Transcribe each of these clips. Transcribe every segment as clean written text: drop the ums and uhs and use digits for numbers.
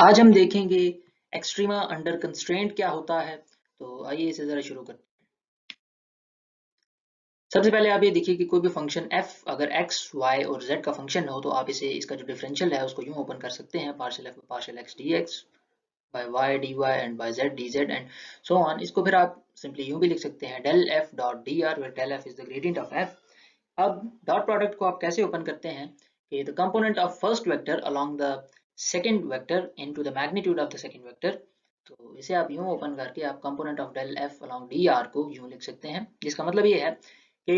आज हम देखेंगे एक्सट्रीमा अंडर कंस्ट्रेंट क्या होता है। तो आइए इसे जरा शुरू करते हैं। सबसे पहले आप ये देखिए कि कोई भी फंक्शन f अगर x, y और z का फंक्शन हो तो आप इसे इसका जो डिफरेंशियल है उसको यूं ओपन कर सकते हैं partial f partial x dx by y dy and by z dz and so on. इसको फिर आप सिंपली यूं भी लिख सकते हैं del f dot dr where del f is the gradient of f। अब डॉट प्रोडक्ट को आप कैसे ओपन करते हैं कि the component of first vector along the second vector into the magnitude of the second vector. तो इसे आप यूं ओपन करके आप component of del F along D R को यूं लिख सकते हैं, जिसका मतलब ये है कि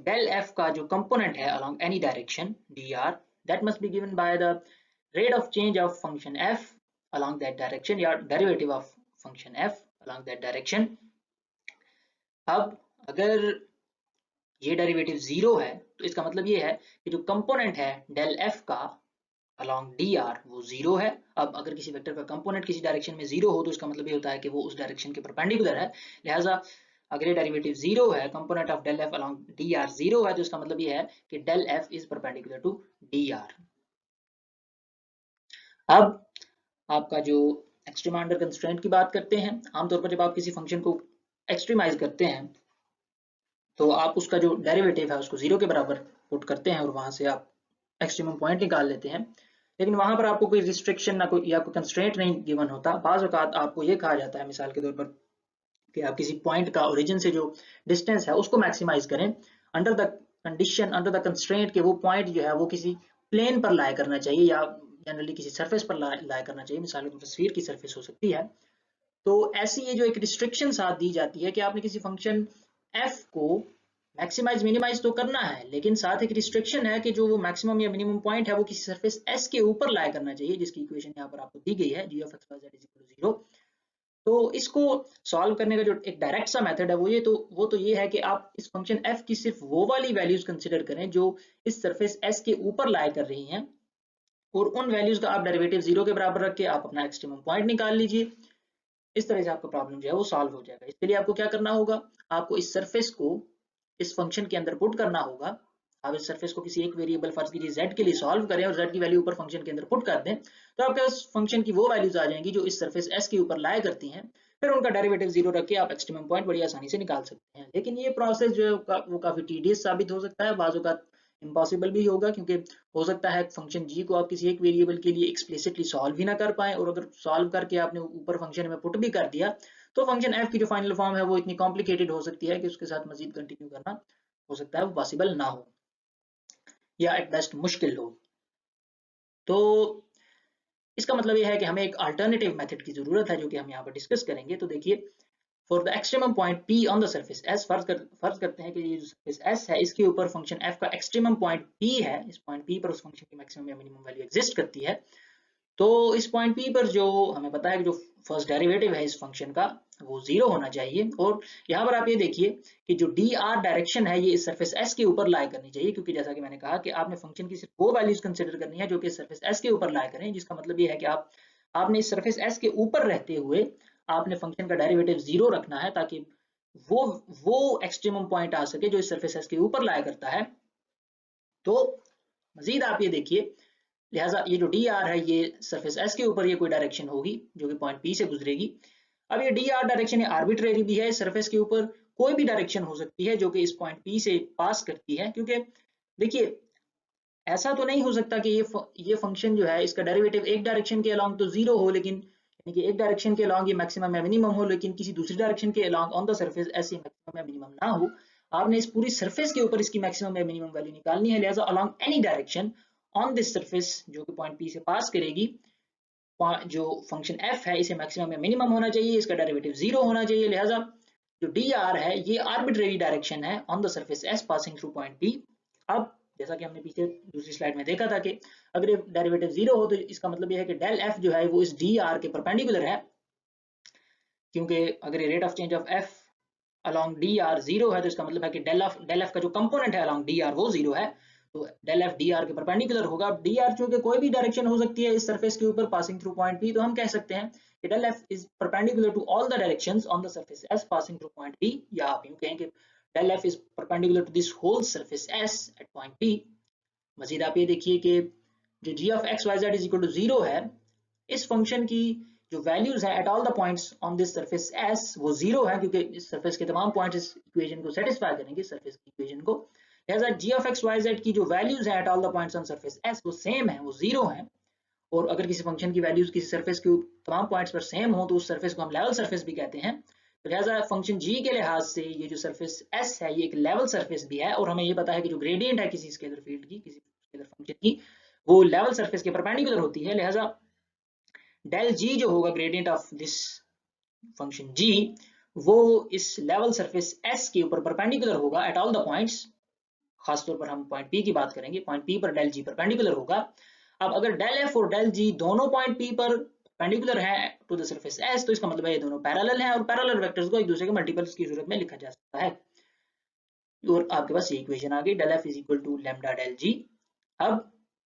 डेल एफ का जो कंपोनेंट है along any direction D R that must be given by the rate of change of function F along that direction या derivative of function F along that direction. अब अगर ये डेरिवेटिव जीरो है तो इसका मतलब ये है कि जो कंपोनेंट है डेल एफ का अलोंग डी आर वो जीरो है। अब अगर किसी वेक्टर का कंपोनेंट किसी डायरेक्शन में जीरो हो तो इसका मतलब ये होता है कि वो उस डायरेक्शन के परपेंडिकुलर है। लिहाजा अगर ये डेरिवेटिव जीरो है, component of del F along D R zero है, तो इसका मतलब ये है कि del F is perpendicular to D R. अब आपका जो एक्सट्रीमा अंडर कंस्ट्रेंट की बात करते हैं, आमतौर पर जब आप किसी फंक्शन को एक्सट्रीमाइज करते हैं तो आप उसका जो डेरिवेटिव है उसको जीरो के बराबर पुट करते हैं और वहां से आप एक्सट्रीमम पॉइंट निकाल लेते हैं। लेकिन वहां पर आपको कोई रिस्ट्रिक्शन ना कोई या कोई कंस्ट्रेंट नहीं गिवन होता। बाज़ औक़ात आपको ये कहा जाता है मिसाल के तौर पर कि आप किसी पॉइंट का ओरिजिन से जो डिस्टेंस है उसको मैक्सिमाइज करें under the condition under the constraint के वो पॉइंट जो है वो किसी प्लेन पर लाया करना चाहिए या जनरली किसी सरफेस पर लाया करना चाहिए। मिसाल के तौर पर स्फीयर की सरफेस हो सकती है। तो ऐसी ये जो एक रिस्ट्रिक्शन साथ दी जाती है कि आपने किसी फंक्शन एफ को मैक्सिमाइज मिनिमाइज तो करना है, लेकिन साथ एक रिस्ट्रिक्शन है कि जो वो मैक्सिमम या मिनिमम पॉइंट है वो किसी सरफेस एस के ऊपर लाया करना चाहिए, जिसकी इक्वेशन यहाँ पर आपको दी गई है g of x y z is equal to 0। तो इसको सॉल्व करने का जो एक डायरेक्ट सा मेथड है वो तो ये है कि आप इस फंक्शन f की सिर्फ वो वाली वैल्यूज कंसिडर करें जो इस सरफेस s के ऊपर लाया कर रही हैं, और उन वैल्यूज का आप डेरिवेटिव जीरो के बराबर रख के आप अपना एक्सट्रीमम पॉइंट निकाल लीजिए। इस तरह से आपका प्रॉब्लम जो है वो सॉल्व हो जाएगा। इसके लिए आपको क्या करना होगा, आपको इस सरफेस को इस फंक्शन के अंदर पुट करना होगा। आप इस सरफेस को किसी एक वेरिएबल फर्ज कीजिए z के लिए सॉल्व करें और z की वैल्यू ऊपर फंक्शन के अंदर पुट कर दें, तो आपके पास फंक्शन की वो वैल्यूज आ जाएंगी जो इस सरफेस s के ऊपर लाया करती हैं। फिर उनका डेरिवेटिव जीरो रख के आप एक्सट्रीमम पॉइंट बड़ी आसानी से निकाल सकते हैं। लेकिन ये प्रोसेस जो है वो काफी टीडियस साबित हो सकता है, बाज़ औक़ात इम्पॉसिबल भी होगा, क्योंकि हो सकता है फंक्शन g को आप किसी एक वेरिएबल के लिए एक्सप्लिसिटली सॉल्व ही ना कर पाए, और अगर सॉल्व करके आपने ऊपर फंक्शन में पुट भी कर दिया तो फंक्शन f की जो फाइनल फॉर्म है वो इतनी कॉम्प्लिकेटेड हो सकती है कि उसके साथ मजीद कंटिन्यू करना हो सकता है वो पॉसिबल ना हो या एट बेस्ट मुश्किल हो। तो इसका मतलब ये है कि हमें एक अल्टरनेटिव मेथड की जरूरत है जो कि हम यहाँ पर डिस्कस करेंगे। तो देखिए, for the extremum point P on the surface S, फर्ज करते हैं कि ये जो सरफेस S है इसके ऊपर फंक्शन f का एक्सट्रीमम पॉइंट P है। इस पॉइंट P पर उस फंक्शन की मैक्सिमम या मिनिमम वैल्यू एग्जिस्ट करती है। तो इस पॉइंट P पर जो हमें पता है कि जो फर्स्ट डेरिवेटिव है इस फंक्शन का वो जीरो होना चाहिए, और यहाँ पर आप ये देखिए कि जो डी आर डायरेक्शन है ये इस सरफेस S के ऊपर लाई करनी चाहिए, क्योंकि जैसा कि मैंने कहा कि आपने फंक्शन की सिर्फ वो वैल्यूज कंसिडर करनी है जो कि सरफेस S के ऊपर लाई करें, जिसका मतलब ये है कि आपने इस सरफेस S के ऊपर रहते हुए आपने फंक्शन का डेरिवेटिव जीरो रखना है, ताकि वो वो एक्सट्रीमम पॉइंट आ सके जो इस सरफेस S के ऊपर लाया करता है। तो मजीद आप ये देखिए, लिहाजा ये जो डी आर है ये सरफेस एस के ऊपर ये कोई डायरेक्शन होगी जो कि पॉइंट पी से गुजरेगी। अब ये डी आर डायरेक्शन आर्बिट्रेरी भी है, सरफेस के ऊपर कोई भी डायरेक्शन हो सकती है जो कि इस पॉइंट पी से पास करती है, क्योंकि देखिए ऐसा तो नहीं हो सकता कि ये फंक्शन जो है इसका डेरिवेटिव एक डायरेक्शन के अलोंग तो जीरो हो, लेकिन यानी कि एक डायरेक्शन के अलोंग ये मैक्सिमम या मिनिमम हो, लेकिन किसी दूसरी डायरेक्शन के अलोंग ऑन द सरफेस ऐसे मैक्सिमम या मिनिमम ना हो। आपने इस पूरी सरफेस के ऊपर इसकी मैक्सिमम या मिनिमम वैल्यू निकालनी है। लिहाजा along any direction on this surface जो कि पॉइंट पी से पास करेगी, जो फंक्शन f है इसे मैक्सिमम या मिनिमम होना चाहिए, इसका डेरिवेटिव जीरो होना चाहिए। लिहाजा जो डी आर है ये आर्बिट्रेरी डायरेक्शन है on the surface s passing through point p। अब जैसा कि हमने पीछे दूसरी स्लाइड में देखा था कि अगर ये डेरिवेटिव जीरो हो तो इसका मतलब ये है कि डेल f जो है वो इस डी आर के परपेंडिकुलर है, क्योंकि अगर ये rate of change of f along D R zero है तो इसका मतलब है कि डेल एफ का जो कंपोनेंट है अलोंग डी आर वो जीरो है। तो डेल एफ डी आर के परपेंडिकुलर होगा। डी आर चूंकि कोई भी डायरेक्शन हो सकती है इस सरफेस के ऊपर पासिंग थ्रू पॉइंट पी, तो हम कह सकते हैं कि del F is perpendicular to all the directions on the surface S passing through point P, या आप यूं कहें कि del F is perpendicular to this whole surface S at point P. मजीद आप ये देखिए कि जो g of x y z is equal to 0 है, इस फंक्शन की जो वैल्यूज है at all the points on this surface S वो जीरो है, क्योंकि इस सरफेस के तमाम पॉइंट्स इस इक्वेशन को सेटिस्फाई करेंगे, सरफेस की इक्वेशन को। लिहाजा G of X Y Z की जो वैल्यूज है at all the points on surface S वो सेम है, वो जीरो है। और अगर किसी फंक्शन की वैल्यूज किसी सरफेस के तमाम पॉइंट्स पर सेम हो तो उस सरफेस को हम लेवल सरफेस भी कहते हैं। तो लिहाजा फंक्शन जी के लिहाज से ये जो सरफेस एस है ये एक लेवल सरफेस भी है, और हमें ये पता है कि जो ग्रेडियंट है किसी स्केलर फील्ड की, किसी स्केलर फंक्शन की, वो लेवल सरफेस के परपेंडिकुलर होती है। लिहाजा डेल जी जो होगा ग्रेडियंट ऑफ दिस फंक्शन जी, वो इस लेवल सरफेस एस के ऊपर परपेंडिकुलर होगा एट ऑल द पॉइंट्स। खासतौर पर हम पॉइंट पी की बात करेंगे, पॉइंट पी पर डेल जी परपेंडिकुलर होगा। अब अगर डेल एफ और डेल जी दोनों पॉइंट पी पर परपेंडिकुलर है टू द सरफेस एस, तो इसका मतलब है ये दोनों पैरेलल हैं, और पैरेलल वेक्टर्स को एक दूसरे के मल्टीपल्स की सूरत में लिखा जा सकता है। और आपके पास ये इक्वेशन आ गई, del F is equal to lambda del G. अब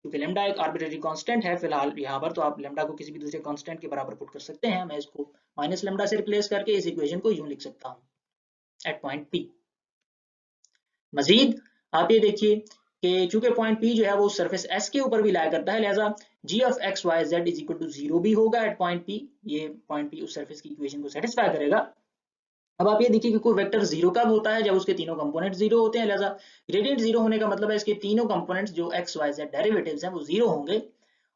क्योंकि लेमडा एक आर्बिट्रेरी कांस्टेंट है फिलहाल यहाँ पर, तो आप लेमडा को किसी भी दूसरे कांस्टेंट के बराबर पुट कर सकते हैं। मैं इसको माइनस लेमडा से रिप्लेस करके इस इक्वेशन को यूं लिख सकता हूँ एट पॉइंट पी। मजीद आप ये देखिए कि चूंकि पॉइंट पी जो है वो सरफेस एस के ऊपर भी लाया करता है, लिहाजा G of X Y Z is equal to zero भी होगा एट पॉइंट पी। ये पॉइंट पी उस सरफेस की इक्वेशन को सेटिस्फाई करेगा। अब आप ये देखिए कि कोई वेक्टर जीरो कब होता है, जब उसके तीनों कंपोनेंट जीरो होते हैं। लिहाजा ग्रेडियंट जीरो होने का मतलब है इसके तीनों कंपोनेंट्स जो एक्स वाई जेड डेरिवेटिव्स हैं वो जीरो होंगे।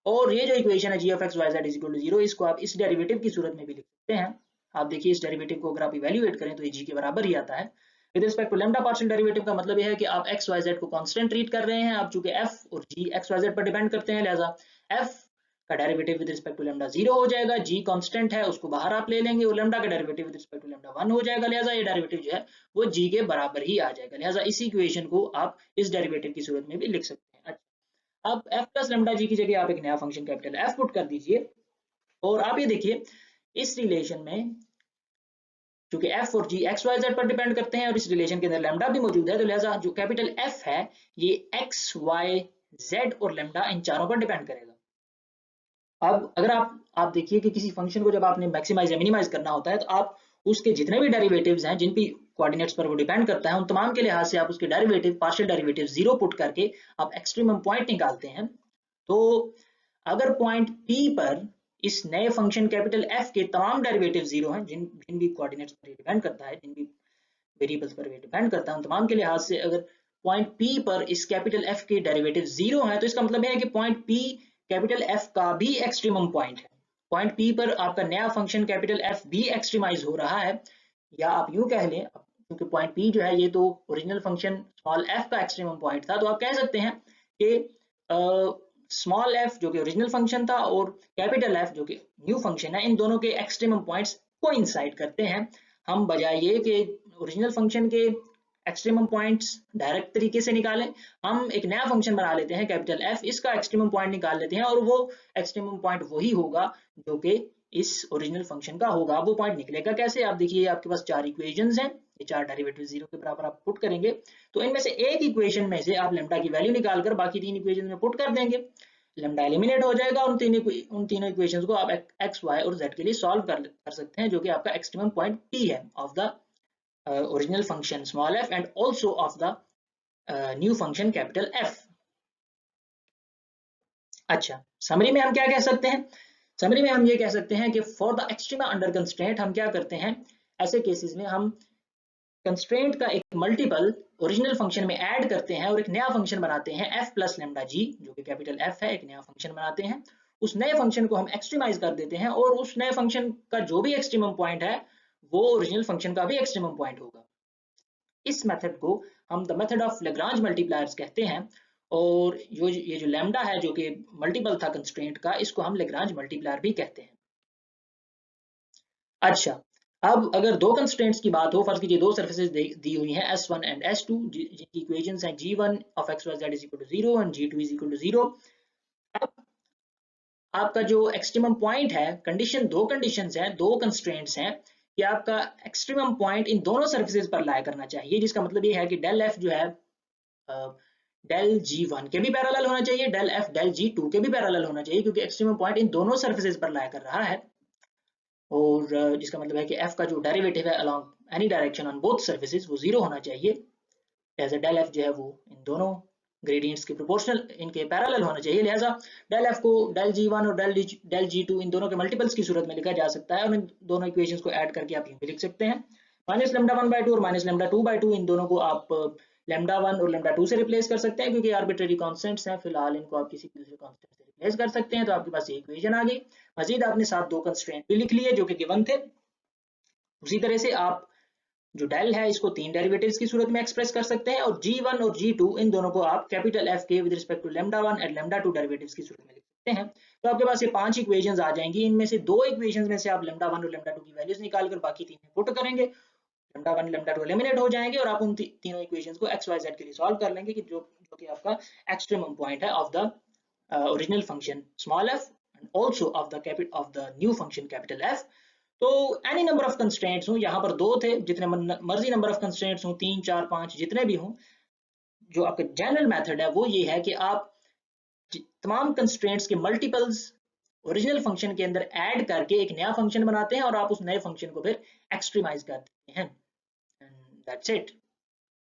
और ये जो इक्वेशन है G of X Y Z is equal to zero, इसको आप इस डेरिवेटिव की सूरत में भी लिख सकते हैं। आप देखिए इस डेरिवेटिव को अगर आप इवैल्यूएट करें तो ये जी के बराबर ही आता है। With respect to lambda partial derivative का मतलब ये है कि आप एक्स वाई जेड को कांस्टेंट ट्रीट कर रहे हैं। अब चूंकि एफ और जी एक्स वाई जेड पर डिपेंड करते हैं, लिहाजा एफ का derivative with respect to lambda zero हो जाएगा, जी कांस्टेंट है उसको बाहर आप ले लेंगे, और लैम्डा का derivative with respect to lambda one हो जाएगा। लिहाजा ये डेरिवेटिव जो है वो जी के बराबर ही आ जाएगा। लिहाजा इसी इक्वेशन को आप इस डेरिवेटिव की सूरत में भी लिख सकते हैं। अच्छा, अब f प्लस लेमडा जी की जगह आप एक नया फंक्शन कैपिटल F पुट कर दीजिए, और आप ये देखिए इस रिलेशन में क्योंकि f और g x y z पर डिपेंड करते हैं और इस रिलेशन के अंदर लेमडा भी मौजूद है, तो लिहाजा जो कैपिटल F है ये x y z और लेमडा इन चारों पर डिपेंड करेगा। अब अगर आप देखिए कि किसी फंक्शन को जब आपने मैक्सिमाइज या मिनिमाइज करना होता है, तो आप उसके जितने भी डेरिवेटिव्स हैं जिन भी कोऑर्डिनेट्स पर वो डिपेंड करता है, उन तमाम के लिहाज से आप उसके derivative partial derivative zero put करके आप एक्सट्रीमम पॉइंट निकालते हैं। तो अगर पॉइंट P पर इस नए फंक्शन कैपिटल F के तमाम डेरिवेटिव जीरो हैं, जिन जिन भी कोऑर्डिनेट्स पर डिपेंड करता है, जिन भी वेरिएबल्स पर डिपेंड करता है, उन तमाम के लिहाज से अगर पॉइंट P पर इस कैपिटल F के डेरिवेटिव जीरो हैं, तो इसका मतलब है कि पॉइंट P कैपिटल F का भी एक्सट्रीमम पॉइंट है। पॉइंट P पर आपका नया फंक्शन कैपिटल F भी एक्सट्रीमाइज हो रहा है, या आप यूं कह लें क्योंकि पॉइंट P जो है ये तो ओरिजिनल फंक्शन स्मॉल f का एक्सट्रीमम पॉइंट था, तो आप कह सकते हैं कि स्मॉल f जो कि ओरिजिनल फंक्शन था और कैपिटल F जो कि न्यू फंक्शन है, इन दोनों के एक्सट्रीमम पॉइंट्स कोइंसाइड करते हैं। हम बजाय ये कि ओरिजिनल फंक्शन के एक्सट्रीमम पॉइंट्स डायरेक्ट तरीके से निकालें, हम एक नया फंक्शन बना लेते हैं कैपिटल F, इसका एक्सट्रीमम पॉइंट निकाल लेते हैं, और वो एक्सट्रीमम पॉइंट वही होगा जो कि इस ओरिजिनल फंक्शन का होगा। वो पॉइंट निकलेगा कैसे, आप देखिए आपके पास चार इक्वेशंस हैं, ये चार डेरिवेटिव जीरो के बराबर आप पुट करेंगे, तो इनमें से एक इक्वेशन में से आप लेमडा की वैल्यू निकालकर बाकी तीन इक्वेशन में पुट कर देंगे, लेमडा एलिमिनेट हो जाएगा। उन तीनों इक्वेशंस को आप एक्स वाई और जेड के लिए सॉल्व कर सकते हैं, जो कि आपका एक्सट्रीमम पॉइंट P है of the original function small f and also of the new function capital F। अच्छा, समरी में हम क्या कह सकते हैं? समरी में हम ये कह सकते हैं कि for the extrema under constraint हम क्या करते हैं, ऐसे केसेस में हम कंस्ट्रेंट का एक मल्टीपल ओरिजिनल फंक्शन में ऐड करते हैं और एक नया फंक्शन बनाते हैं f प्लस लेमडा जी, जो कि कैपिटल F है, एक नया फंक्शन बनाते हैं। उस नए फंक्शन को हम एक्सट्रीमाइज कर देते हैं, और उस नए फंक्शन का जो भी एक्सट्रीमम पॉइंट है वो ओरिजिनल फंक्शन का भी एक्सट्रीमम पॉइंट होगा। इस मेथड को हम the method of Lagrange multipliers कहते हैं, और ये जो लैम्डा है जो कि मल्टीपल था कंस्ट्रेंट का, इसको हम लेग्रांज मल्टीप्लायर भी कहते हैं। अच्छा, अब अगर दो कंस्ट्रेंट्स की बात हो, फर्ज कीजिए दो सर्फेसेस दी हुई हैं S1 एंड S2, जिनकी इक्वेशंस हैं G1 of x y z is equal to 0 and G2 is equal to 0। अब आपका जो एक्सट्रीमम पॉइंट है, कंडीशन दो कंडीशंस हैं, दो कंस्ट्रेंट्स हैं कि आपका एक्सट्रीमम पॉइंट इन दोनों सर्फेसेस पर लाया करना चाहिए, जिसका मतलब ये है कि डेल f जो है डेल G1 के भी पैरेलल होना चाहिए, डेल F डेल G2 के भी पैरेलल होना चाहिए, क्योंकि एक्सट्रीमम पॉइंट इन दोनों सर्फेसेस पर लाया कर रहा है। और जिसका मतलब है कि f का जो डेरिवेटिव है along any direction on both surfaces वो जीरो होना चाहिए। जैसे डेल f जो है वो इन दोनों ग्रेडियंट्स के प्रोपोर्शनल, इनके पैरेलल होना चाहिए, लिहाजा डेल एफ को डेल जी1 और डेल जी2 इन दोनों के मल्टीपल्स की सूरत में लिखा जा सकता है, और इन दोनों इक्वेशंस को ऐड करके आप यूं भी लिख सकते हैं माइनस लेमडा 1/2 और माइनस लेमडा 2/2, इन दोनों को आप लेमडा 1 और लेमडा 2 से रिप्लेस कर सकते हैं, क्योंकि आर्बिट्रेरी कांस्टेंट्स हैं, फिलहाल इनको आप किसी दूसरे कांस्टेंट से रिप्लेस कर सकते हैं, तो आपके पास ये इक्वेशन आ गई। मजीद आपने साथ दो कंस्ट्रेंट भी लिख लिए जो कि गिवन थे। उसी तरह से आप जो डेल है इसको तीन डेरिवेटिव्स की सूरत में एक्सप्रेस कर सकते हैं, और g1 और g2 इन दोनों को आप कैपिटल F के with respect to lambda 1 and lambda 2 derivatives की सूरत में लिख सकते हैं। तो आपके पास ये 5 इक्वेशंस आ जाएंगी, इनमें से दो इक्वेशंस में से आप लेमडा 1 और लेमडा 2 की वैल्यूज निकाल कर बाकी तीन में पुट करेंगे, लेमडा 1 लेमडा 2 एलिमिनेट हो जाएंगे, और आप उन तीनों इक्वेशंस को x y z के लिए सॉल्व कर लेंगे, कि जो कि आपका एक्सट्रीमम पॉइंट है of the original function small f and also of the new function capital F। तो एनी नंबर ऑफ कंस्ट्रेंट्स हो, यहाँ पर दो थे, जितने मर्जी नंबर ऑफ कंस्ट्रेंट्स हो, 3 4 5 जितने भी हों, जो आपका जनरल मेथड है वो ये है कि आप तमाम कंस्ट्रेंट्स के मल्टीपल्स ओरिजिनल फंक्शन के अंदर ऐड करके एक नया फंक्शन बनाते हैं, और आप उस नए फंक्शन को फिर एक्सट्रीमाइज कर देते हैं, एंड दैट्स इट।